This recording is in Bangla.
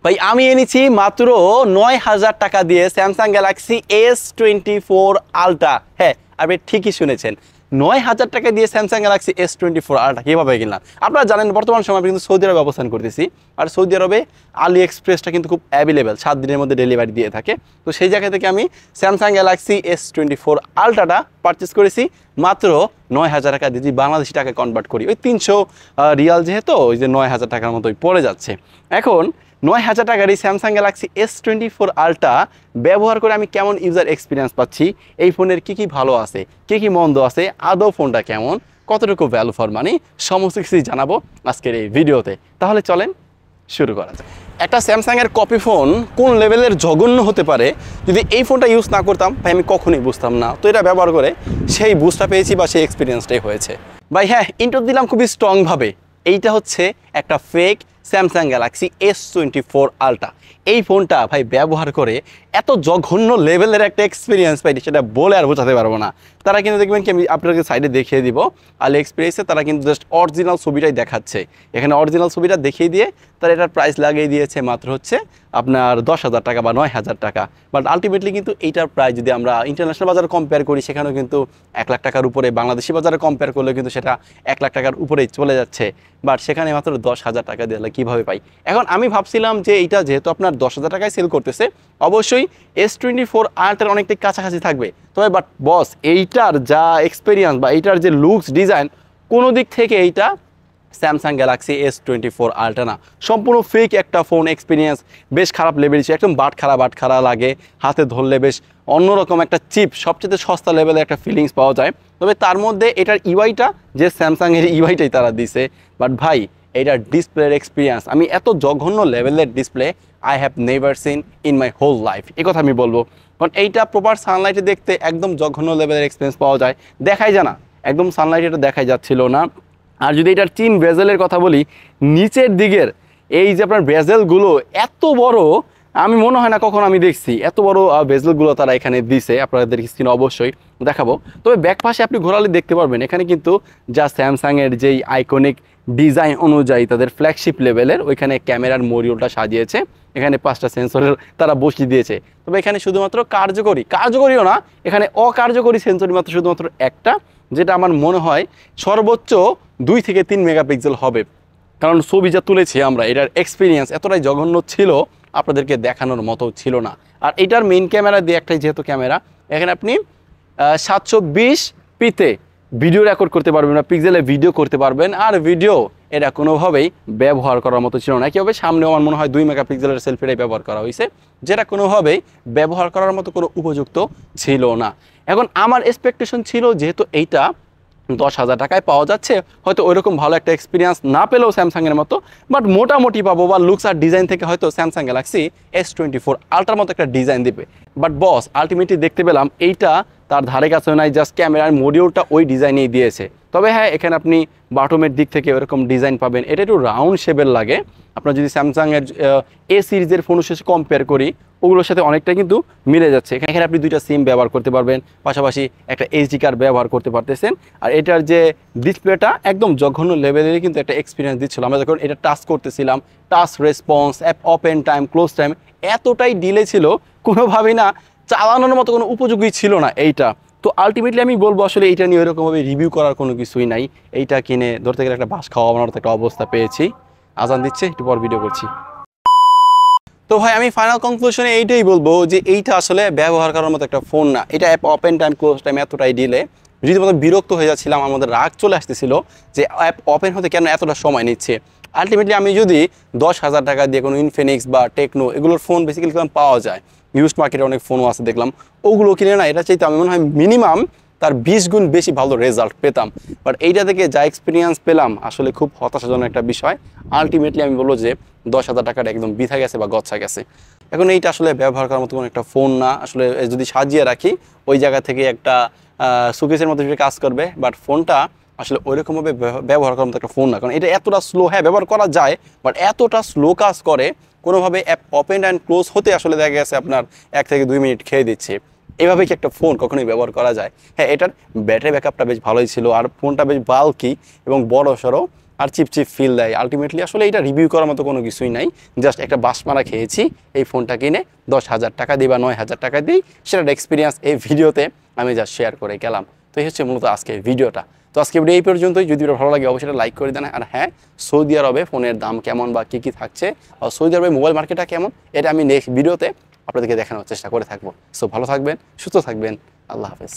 ভাই আমি এনেছি মাত্র ৯,০০০ টাকা দিয়ে স্যামসাং গ্যালাক্সি S24 আলট্রা। হ্যাঁ, আপনি ঠিকই শুনেছেন, ৯,০০০ টাকা দিয়ে স্যামসাং গ্যালাক্সি S24 আলট্রা কীভাবে কিনলাম। আপনারা জানেন বর্তমান সময় আমি কিন্তু সৌদি আরবে অবস্থান করতেছি, আর সৌদি আরবে আলি এক্সপ্রেসটা কিন্তু খুব অ্যাভেলেবেল, 7 দিনের মধ্যে ডেলিভারি দিয়ে থাকে। তো সেই জায়গা থেকে আমি স্যামসাং গ্যালাক্সি S24 আলট্রাটা পারচেস করেছি মাত্র ৯,০০০ টাকা দিয়ে। যদি বাংলাদেশি টাকায় কনভার্ট করি, ওই ৩০০ রিয়াল, যেহেতু ওই যে ৯,০০০ টাকার মতোই পড়ে যাচ্ছে। এখন ৯,০০০ টাকার এই স্যামসাং গ্যালাক্সি S24 আলট্রা ব্যবহার করে আমি কেমন ইউজার এক্সপিরিয়েন্স পাচ্ছি, এই ফোনের কী কী ভালো আছে, কী কী মন্দ আছে, আদৌ ফোনটা কেমন, কতটুকু ভ্যালু ফর মানি, সমস্ত কিছুই জানাবো আজকের এই ভিডিওতে। তাহলে চলেন শুরু করা যায়। একটা স্যামসাংয়ের কপি ফোন কোন লেভেলের জঘন্য হতে পারে যদি এই ফোনটা ইউজ না করতাম, ভাই আমি কখনোই বুঝতাম না। তো এটা ব্যবহার করে সেই বুঝটা পেয়েছি বা সেই এক্সপিরিয়েন্সটাই হয়েছে। ভাই হ্যাঁ, ইন্ট্রো দিলাম খুবই স্ট্রংভাবে। এইটা হচ্ছে একটা fake Samsung Galaxy S24 ultra. এই ফোনটা ভাই ব্যবহার করে এত জঘন্য লেভেলের একটা এক্সপিরিয়েন্স পাইনি, সেটা বলে আর বোঝাতে পারবো না। তারা কিন্তু দেখবেন কি, আমি আপনাকে সাইডে দেখিয়ে দিব, আলি এক্সপ্রেসে তারা কিন্তু জাস্ট অরিজিনাল ছবিটাই দেখাচ্ছে। এখানে অরিজিনাল ছবিটা দেখিয়ে দিয়ে তারা এটার প্রাইস লাগিয়ে দিয়েছে মাত্র হচ্ছে আপনার 10,000 টাকা বা 9,000 টাকা। বাট আলটিমেটলি কিন্তু এইটার প্রাইস যদি আমরা ইন্টারন্যাশনাল বাজারে কম্পেয়ার করি, সেখানেও কিন্তু 1 লাখ টাকার উপরে, বাংলাদেশি বাজারে কম্পেয়ার করলে কিন্তু সেটা 1 লাখ টাকার উপরেই চলে যাচ্ছে। বাট সেখানে মাত্র 10,000 টাকা দিলে কীভাবে পাই। এখন আমি ভাবছিলাম যে এইটা যেহেতু আপনার 10,000 টাকায় সেল করতেছে, অবশ্যই S24 আলট্রার অনেকটাই কাছাকাছি থাকবে। তবে বাট বস, এইটার যা এক্সপিরিয়েন্স বা এইটার যে লুকস ডিজাইন, কোনো দিক থেকে এইটা স্যামসাং গ্যালাক্সি S24 আলট্রা না, সম্পূর্ণ ফেক একটা ফোন। এক্সপিরিয়েন্স বেশ খারাপ লেভেল, একদম বাট খারা লাগে, হাতে ধরলে বেশ অন্যরকম একটা চিপ, সবচেয়ে সস্তা লেভেলের একটা ফিলিংস পাওয়া যায়। তবে তার মধ্যে এটার ইউআইটা যে স্যামসাংয়ের ইউআইটাই তারা দিছে। বাট ভাই এটার ডিসপ্লের এক্সপিরিয়েন্স, আমি এত জঘন্য লেভেলের display I have never seen in my whole life, এই কথা আমি বলবো। কারণ এইটা প্রপার সানলাইটে দেখতে একদম জঘন্য লেভেলের এক্সপিরিয়েন্স পাওয়া যায়, দেখাই যায় না, একদম সানলাইটে এটা দেখাই যাচ্ছিল না। আর যদি এটার চিন বেজেলের কথা বলি, নিচের দিকের এই যে আপনার বেজেলগুলো এত বড়, আমি মনে হয় না কখনো আমি দেখছি এত বড় বেজেলগুলো তারা এখানে দিছে। আপনাদের স্ক্রিনে অবশ্যই দেখাবো। তবে ব্যাক পাশে আপনি ঘোরালে দেখতে পারবেন, এখানে কিন্তু যা স্যামসাংয়ের যেই আইকনিক ডিজাইন অনুযায়ী তাদের ফ্ল্যাগশিপ লেভেলের ওইখানে ক্যামেরার মডিউলটা সাজিয়েছে, এখানে 5টা সেন্সরের তারা বসিয়ে দিয়েছে। তবে এখানে শুধুমাত্র কার্যকরীও না, এখানে অকার্যকরী সেন্সর মাত্র শুধুমাত্র একটা, যেটা আমার মনে হয় সর্বোচ্চ 2 থেকে 3 মেগাপিক্সেল হবে। কারণ ছবি যা তুলেছি আমরা, এটার এক্সপিরিয়েন্স এতটাই জঘন্য ছিল, আপনাদেরকে দেখানোর মতো ছিল না। আর এটার মেইন ক্যামেরা দিয়ে একটাই যেহেতু ক্যামেরা, এখানে আপনি 720p-তে ভিডিও রেকর্ড করতে পারবেন না, পিক্সেলে ভিডিও করতে পারবেন। আর ভিডিও এটা কোনোভাবেই ব্যবহার করার মতো ছিল না। কীভাবে সামনে আমার মনে হয় 2 মেগাপিক্সেলের সেলফিটাই ব্যবহার করা হয়েছে, যেটা কোনোভাবেই ব্যবহার করার মতো কোনো উপযুক্ত ছিল না। এখন আমার এক্সপেকটেশন ছিল যেহেতু এইটা 10,000 টাকায় পাওয়া যাচ্ছে, হয়তো ওইরকম ভালো একটা এক্সপিরিয়েন্স না পেলেও স্যামসাংয়ের মতো, বাট মোটামুটি পাবো, বা লুকস আর ডিজাইন থেকে হয়তো স্যামসাং গ্যালাক্সি S24 আলট্রার মতো একটা ডিজাইন দিবে। বাট বস আলটিমেটলি দেখতে পেলাম এইটা তার ধারে কাছে নাই, জাস্ট ক্যামেরার মডিউলটা ওই ডিজাইনেই দিয়েছে। তবে হ্যাঁ, এখানে আপনি বাটমের দিক থেকে ওরকম ডিজাইন পাবেন, এটা একটু রাউন্ড শেপের লাগে। আপনার যদি স্যামসাংয়ের A সিরিজের ফোনের সাথে কম্পেয়ার করি, ওগুলোর সাথে অনেকটা কিন্তু মিলে যাচ্ছে। এখানে আপনি 2টা সিম ব্যবহার করতে পারবেন, পাশাপাশি একটা SD কার্ড ব্যবহার করতে পারতেছেন। আর এটার যে ডিসপ্লেটা একদম জঘন্য লেভেলেরই কিন্তু একটা এক্সপিরিয়েন্স দিচ্ছিল। আমরা যখন এটা টাচ করতেছিলাম, touch response, app open time, close time এতটাই ডিলে ছিল, কোনোভাবেই না চালানোর মতো কোনো উপযোগী ছিল না এইটা। তো আলটিমেটলি আমি বলবো আসলে এইটা নিয়ে ওইরকমভাবে রিভিউ করার কোনো কিছুই নাই। এইটা কিনে ধরতে গেলে একটা বাস খাওয়ানোর একটা অবস্থা পেয়েছি। আজান দিচ্ছে, একটু পর ভিডিও করছি। তো ভাই আমি ফাইনাল কনক্লুশনে এইটাই বলবো যে এইটা আসলে ব্যবহার করার মতো একটা ফোন না। এটা app open time, close time এতটাই ডিলে, রীতিমতো বিরক্ত হয়ে যাচ্ছিলাম, আমাদের রাগ চলে আসতেছিল যে অ্যাপ ওপেন হতে কেন এতটা সময় নিচ্ছে। আলটিমেটলি আমি যদি 10,000 টাকা দিয়ে কোনো ইনফিনিক্স বা টেকনো এগুলোর ফোন বেসিক্যালি পাওয়া যায়, ইউজড মার্কেটে অনেক ফোনও আছে দেখলাম, ওগুলো কিনে না এটা চাইতে আমি মনে হয় মিনিমাম তার 20 গুণ বেশি ভালো রেজাল্ট পেতাম। বাট এইটা থেকে যা এক্সপিরিয়েন্স পেলাম আসলে খুব হতাশাজনক একটা বিষয়। আলটিমেটলি আমি বলবো যে 10,000 টাকাটা একদম বৃথা গেছে বা গচ্ছা গেছে। এখন এইটা আসলে ব্যবহার করার মতো কোনো একটা ফোন না। আসলে যদি সাজিয়ে রাখি ওই জায়গা থেকে একটা সুকেসের মতো কাজ করবে, বাট ফোনটা আসলে ওইরকমভাবে ব্যবহার করার মতো একটা ফোন না। কারণ এটা এতটা স্লো, হ্যাঁ ব্যবহার করা যায়, বাট এতটা স্লো কাজ করে, কোনোভাবে অ্যাপ ওপেন অ্যান্ড ক্লোজ হতে আসলে দেখা গেছে আপনার 1 থেকে 2 মিনিট খেয়ে দিচ্ছে। এভাবে কি একটা ফোন কখনোই ব্যবহার করা যায়? হ্যাঁ, এটার ব্যাটারি ব্যাকআপটা বেশ ভালোই ছিল, আর ফোনটা বেশ বাল্কি এবং বড় সড়ো। আর চিপ চিপ ফিল দেয়। আলটিমেটলি আসলে এটা রিভিউ করার মতো কোনো কিছুই নাই, জাস্ট একটা বাস মারা খেয়েছি এই ফোনটা কিনে 10,000 টাকা দিই বা 9,000 টাকা দিই, সেটার এক্সপিরিয়েন্স এই ভিডিওতে আমি জাস্ট শেয়ার করে গেলাম। তো এই হচ্ছে মূলত আজকে ভিডিওটা। তো আজকে ভিডিও এই পর্যন্তই। যদি ভালো লাগে অবশ্যই লাইক করে দেন। আর হ্যাঁ, সৌদি আরবে ফোনের দাম কেমন বা কী কী থাকছে, আর সৌদি আরবে মোবাইল মার্কেটটা কেমন, এটা আমি নেক্সট ভিডিওতে আপনাদেরকে দেখানোর চেষ্টা করে থাকবো। সো ভালো থাকবেন, সুস্থ থাকবেন, আল্লাহ হাফেজ।